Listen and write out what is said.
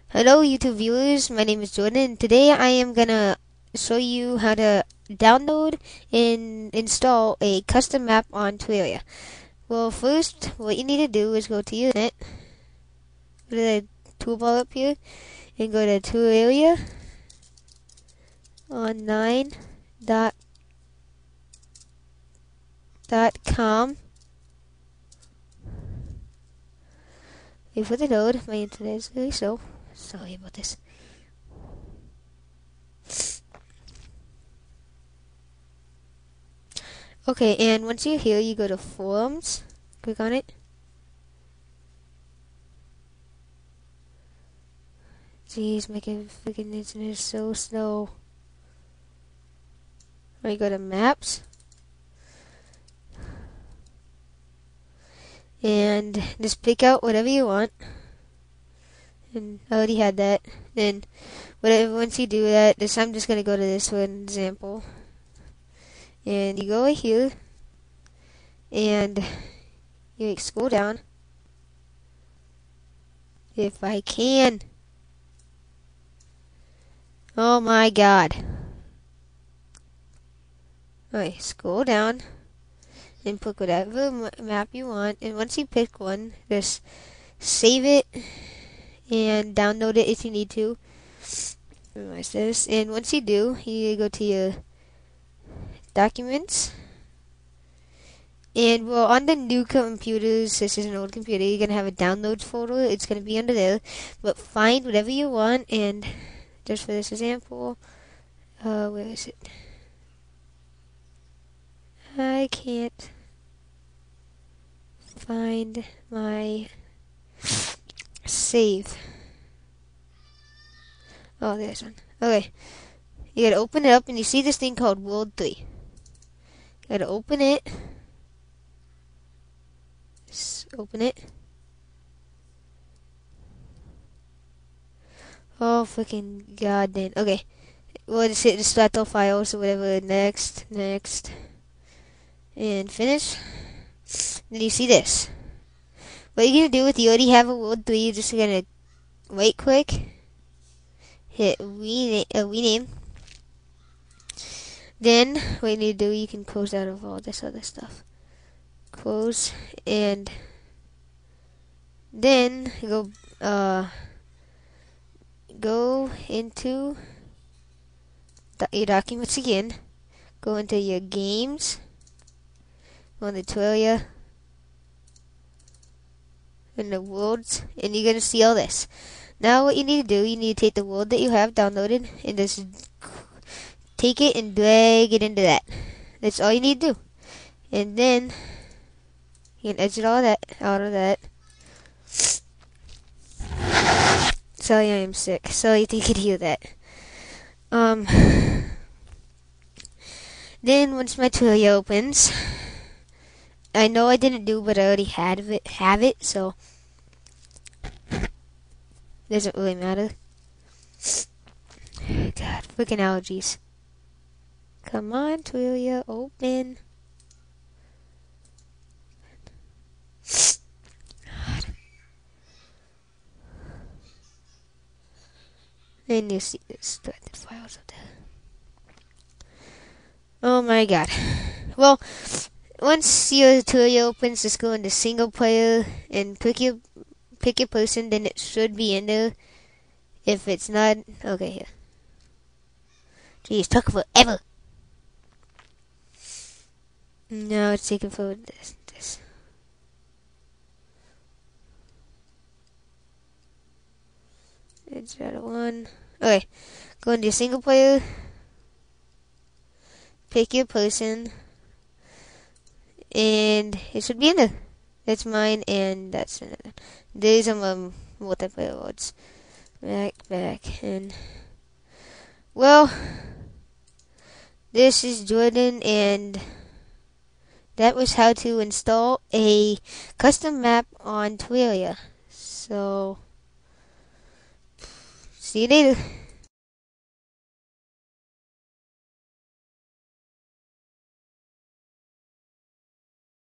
Hello YouTube viewers, my name is Jordan. Today I am gonna show you how to download and install a custom map on Terraria. Well, first what you need to do is go to your internet, go to the toolbar up here, and go to Terraria online.com. Wait for the load, my internet is very slow. Sorry about this. Okay, and once you're here, you go to forums, click on it. Jeez, my freaking internet is so slow. Or you go to maps. And just pick out whatever you want. And I already had that. Then, once you do that, I'm just going to go to this for an example. And you go right here. And you scroll down. If I can. Oh my god. Alright, scroll down. And pick whatever map you want. And once you pick one, just save it. And download it if you need to. Minimize this. And once you do, you go to your documents. And well, on the new computers, this is an old computer, you're gonna have a downloads folder. It's gonna be under there. But find whatever you want. And just for this example, where is it? I can't find my save. Oh, there's one. Okay. You gotta open it up and you see this thing called World 3. You gotta open it. Just open it. Oh, freaking goddamn. Okay. We'll just hit extract all files or whatever. Next. And finish. Then you see this. What you're gonna do if you already have a World 3, you're just gonna right click, hit rename. Then what you need to do, you can close out of all this other stuff. Close, and then go into your documents again. Go into your games. Go into Terraria. In the worlds, and you're gonna see all this. Now what you need to do, you need to take the world that you have downloaded and just take it and drag it into that. That's all you need to do. And then you can exit all that out of that. Sorry, I am sick. Sorry if you could hear that. Then once my Terraria opens, I know I didn't do, but I already have it, so doesn't really matter. God, freaking allergies. Come on, Terraria, open. God. Then you see the selected files up there. Oh my god. Well, once your Terraria opens, just go into single player and pick your person, then it should be in there. If it's not, okay, here. Jeez, took forever. No, it's taking for this. It's out of one. Okay, go into single player. Pick your person. And it should be in there. That's mine, and that's another. These are my multiplayer modes. Back, and well, this is Jordan, and that was how to install a custom map on Terraria. So, see you later.